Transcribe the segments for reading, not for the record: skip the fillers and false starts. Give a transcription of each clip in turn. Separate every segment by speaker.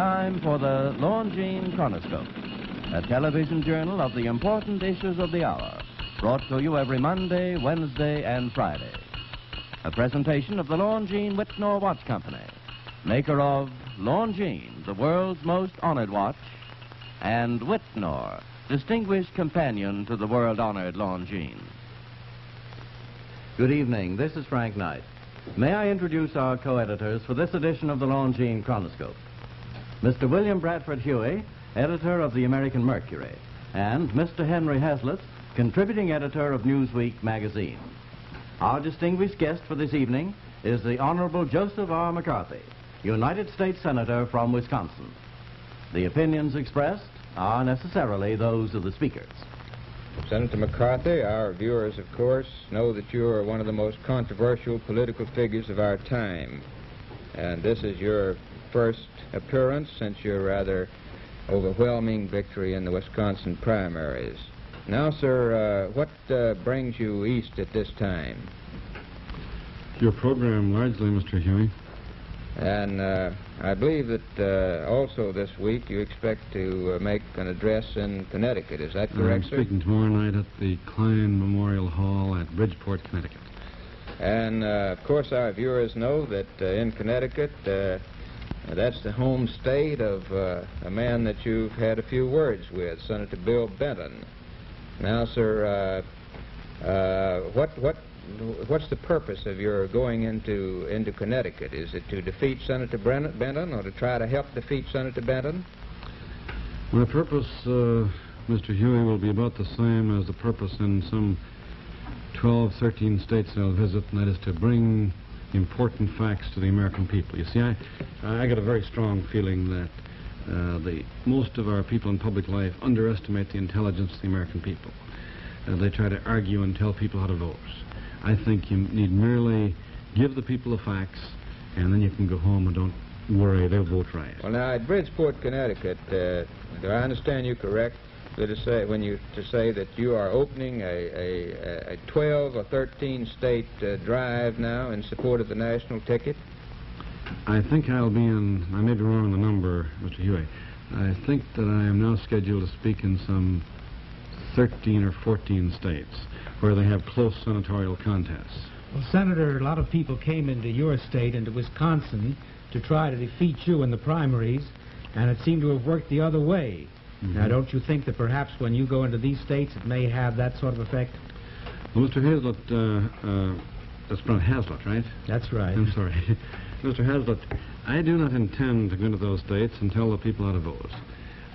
Speaker 1: time for the Longines Chronoscope, a television journal of the important issues of the hour, brought to you every Monday, Wednesday, and Friday. A presentation of the Longines Whitnor Watch Company, maker of Longines, the world's most honored watch, and Whitnor, distinguished companion to the world-honored Longines. Good evening. This is Frank Knight. May I introduce our co-editors for this edition of the Longines Chronoscope? Mr. William Bradford Huey, editor of the American Mercury, and Mr. Henry Hazlitt, contributing editor of Newsweek magazine. Our distinguished guest for this evening is the Honorable Joseph R. McCarthy, United States Senator from Wisconsin. The opinions expressed are necessarily those of the speakers.
Speaker 2: Senator McCarthy, our viewers, of course, know that you are one of the most controversial political figures of our time. And this is your first appearance since your rather overwhelming victory in the Wisconsin primaries. Now, sir, what brings you east at this time?
Speaker 3: Your program, largely, Mr. Huey.
Speaker 2: And I believe that also this week you expect to make an address in Connecticut. Is that correct, sir?
Speaker 3: I'm speaking tomorrow night at the Klein Memorial Hall at Bridgeport, Connecticut.
Speaker 2: And, of course, our viewers know that in Connecticut, that's the home state of a man that you've had a few words with, Senator Bill Benton. Now, sir, what's the purpose of your going into Connecticut? Is it to defeat Senator Benton or to try to help defeat Senator Benton?
Speaker 3: My purpose, Mr. Huey, will be about the same as the purpose in some 12, 13 states that I'll visit, and that is to bring important facts to the American people. You see, I got a very strong feeling that most of our people in public life underestimate the intelligence of the American people. They try to argue and tell people how to vote. I think you need merely give the people the facts, and then you can go home and don't worry, they'll vote right.
Speaker 2: Well, now, at Bridgeport, Connecticut, do I understand you correct to say that you are opening a 12 or 13 state drive now in support of the national ticket?
Speaker 3: I think I'll be in, I may be wrong on the number, Mr. Huey. I think that I am now scheduled to speak in some 13 or 14 states where they have close senatorial contests.
Speaker 4: Well, Senator, a lot of people came into your state, into Wisconsin, to try to defeat you in the primaries, and it seemed to have worked the other way. Mm-hmm. Now, don't you think that perhaps when you go into these states it may have that sort of effect?
Speaker 3: Well, Mr. Hazlitt, that's pronounced Hazlitt, right?
Speaker 4: That's right.
Speaker 3: I'm sorry. Mr. Hazlitt, I do not intend to go into those states and tell the people how to vote.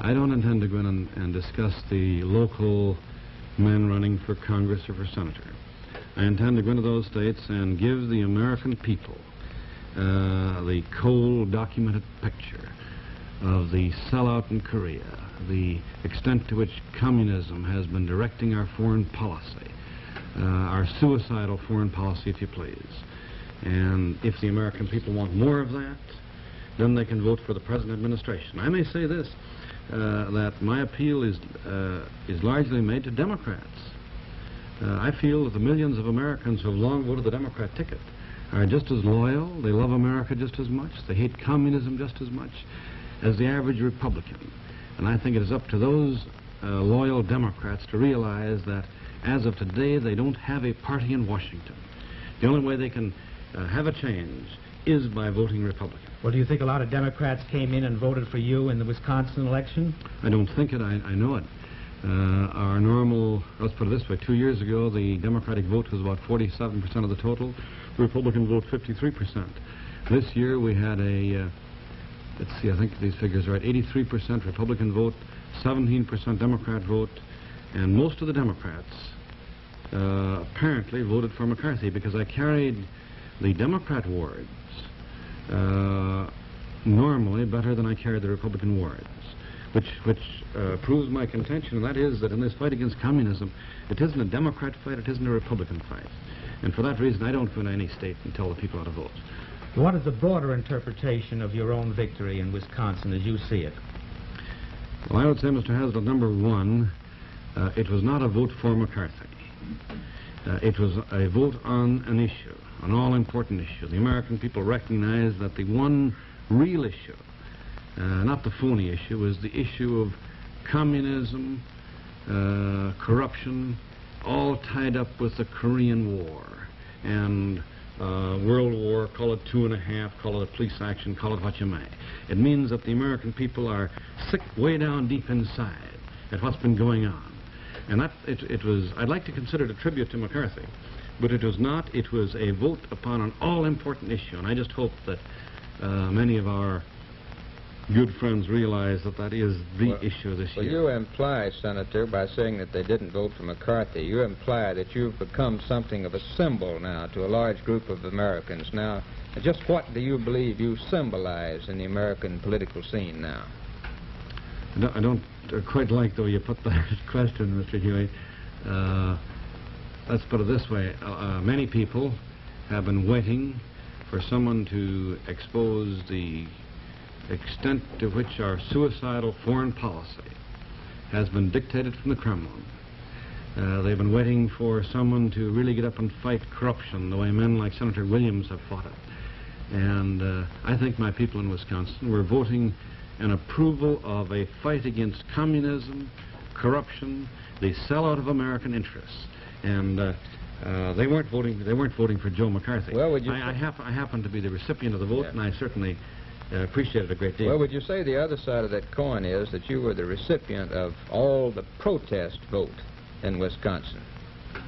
Speaker 3: I don't intend to go in and discuss the local men running for Congress or for senator. I intend to go into those states and give the American people the cold, documented picture of the sellout in Korea, the extent to which communism has been directing our foreign policy, our suicidal foreign policy, if you please. And if the American people want more of that, then they can vote for the present administration. I may say this, that my appeal is largely made to Democrats. I feel that the millions of Americans who have long voted the Democrat ticket are just as loyal, they love America just as much, they hate communism just as much as the average Republican. And I think it is up to those loyal Democrats to realize that as of today they don't have a party in Washington. The only way they can have a change is by voting Republican.
Speaker 4: Well, do you think a lot of Democrats came in and voted for you in the Wisconsin election?
Speaker 3: I don't think it. I know it. Our normal, let's put it this way, 2 years ago, the Democratic vote was about 47% of the total. The Republican vote, 53%. This year, we had a, let's see, I think these figures are right, 83% Republican vote, 17% Democrat vote, and most of the Democrats apparently voted for McCarthy because I carried the Democrat wards normally better than I carried the Republican wards, which proves my contention, and that is that in this fight against communism, it isn't a Democrat fight, it isn't a Republican fight. And for that reason, I don't go into any state and tell the people how to vote.
Speaker 4: What is the broader interpretation of your own victory in Wisconsin as you see it?
Speaker 3: Well, I would say, Mr. Hazlitt, number one, it was not a vote for McCarthy. It was a vote on an issue, an all-important issue. The American people recognize that the one real issue not the phony issue, was the issue of communism, corruption, all tied up with the Korean War and World War, call it 2.5, call it a police action, call it what you may. It means that the American people are sick way down deep inside at what's been going on. And that, it was, I'd like to consider it a tribute to McCarthy, but it was not. It was a vote upon an all-important issue, and I just hope that many of our good friends realize that that is the issue this year.
Speaker 2: Well, you imply, Senator, by saying that they didn't vote for McCarthy, you imply that you've become something of a symbol now to a large group of Americans. Now, just what do you believe you symbolize in the American political scene now?
Speaker 3: I don't quite like the way you put that question, Mr. Huey. Let's put it this way. Many people have been waiting for someone to expose the extent to which our suicidal foreign policy has been dictated from the Kremlin. They've been waiting for someone to really get up and fight corruption the way men like Senator Williams have fought it. And I think my people in Wisconsin were voting in approval of a fight against communism, corruption, the sellout of American interests. And they weren't voting for Joe McCarthy.
Speaker 2: Well, would you
Speaker 3: I happen to be the recipient of the vote, and I certainly appreciate it a great deal.
Speaker 2: Well, would you say the other side of that coin is that you were the recipient of all the protest vote in Wisconsin?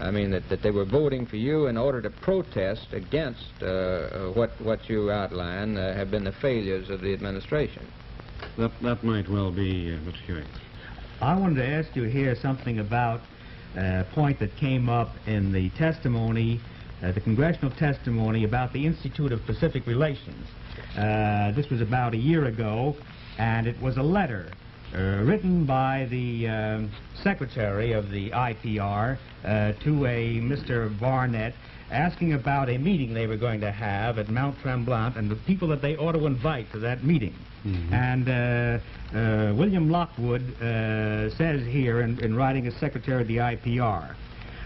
Speaker 2: I mean, that they were voting for you in order to protest against what you outline have been the failures of the administration.
Speaker 3: That might well be, Mr. Huey.
Speaker 4: I wanted to ask you here something about a point that came up in the testimony, the congressional testimony about the Institute of Pacific Relations. This was about a year ago, and it was a letter written by the secretary of the IPR to a Mr. Barnett, asking about a meeting they were going to have at Mount Tremblant and the people that they ought to invite to that meeting. Mm-hmm. And William Lockwood says here in writing as secretary of the IPR,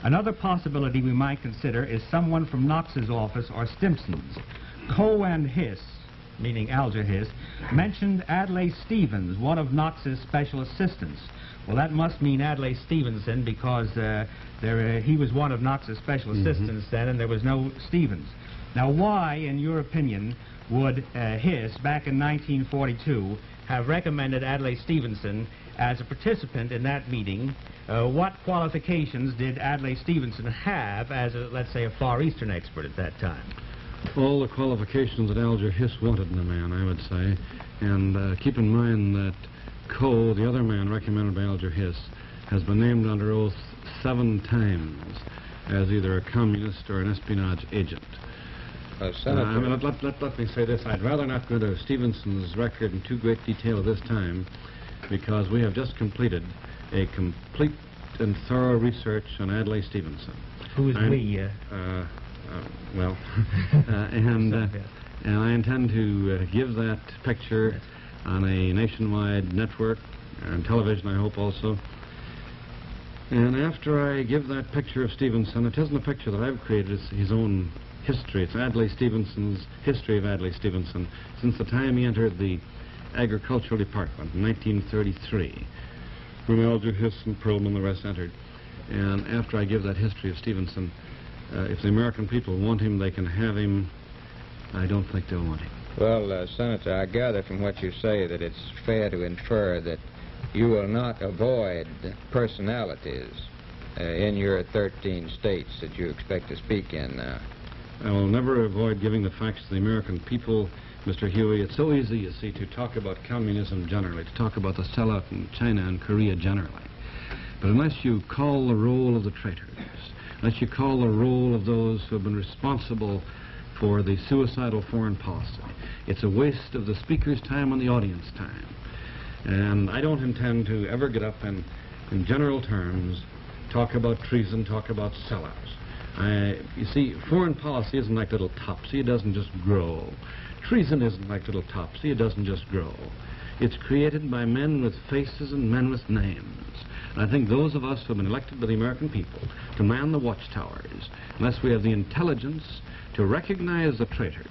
Speaker 4: another possibility we might consider is someone from Knox's office or Stimson's. Coe and Hiss, meaning Alger Hiss, mentioned Adlai Stevens, one of Knox's special assistants. Well, that must mean Adlai Stevenson, because he was one of Knox's special assistants then, and there was no Stevens. Now, why, in your opinion, would Hiss, back in 1942, have recommended Adlai Stevenson as a participant in that meeting? What qualifications did Adlai Stevenson have as, let's say, a Far Eastern expert at that time?
Speaker 3: All the qualifications that Alger Hiss wanted in a man, I would say. And keep in mind that Coe, the other man recommended by Alger Hiss, has been named under oath 7 times as either a communist or an espionage agent.
Speaker 2: Senator,
Speaker 3: let me say this. I'd rather not go into Stevenson's record in too great detail at this time, because we have just completed a complete and thorough research on Adlai Stevenson.
Speaker 4: Who is we?
Speaker 3: And I intend to give that picture on a nationwide network, and television, I hope, also. And after I give that picture of Stevenson, it isn't a picture that I've created, it's his own history. It's Adlai Stevenson's history of Adlai Stevenson since the time he entered the Agricultural Department in 1933, when Alger Hiss and Perlman and the rest entered. And after I give that history of Stevenson, if the American people want him, they can have him. I don't think they'll want him.
Speaker 2: Well, Senator, I gather from what you say that it's fair to infer that you will not avoid personalities in your 13 states that you expect to speak in now.
Speaker 3: I will never avoid giving the facts to the American people, Mr. Huey. It's so easy, you see, to talk about communism generally, to talk about the sellout in China and Korea generally. But unless you call the roll of the traitors, unless you call the roll of those who have been responsible for the suicidal foreign policy, it's a waste of the speaker's time and the audience time. And I don't intend to ever get up and, in general terms, talk about treason, talk about sellouts. You see, foreign policy isn't like little topsy. It doesn't just grow. Treason isn't like little topsy. It doesn't just grow. It's created by men with faces and men with names. And I think those of us who have been elected by the American people to man the watchtowers, unless we have the intelligence to recognize the traitors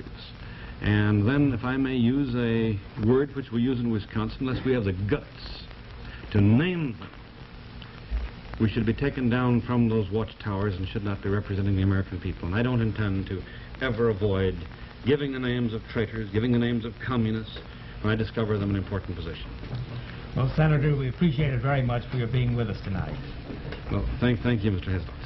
Speaker 3: And then, if I may use a word which we use in Wisconsin, unless we have the guts to name them, we should be taken down from those watchtowers and should not be representing the American people. And I don't intend to ever avoid giving the names of traitors, giving the names of communists when I discover them in important position.
Speaker 4: Well, Senator, we appreciate it very much for your being with us tonight.
Speaker 3: Well, thank you, Mr. Hesler.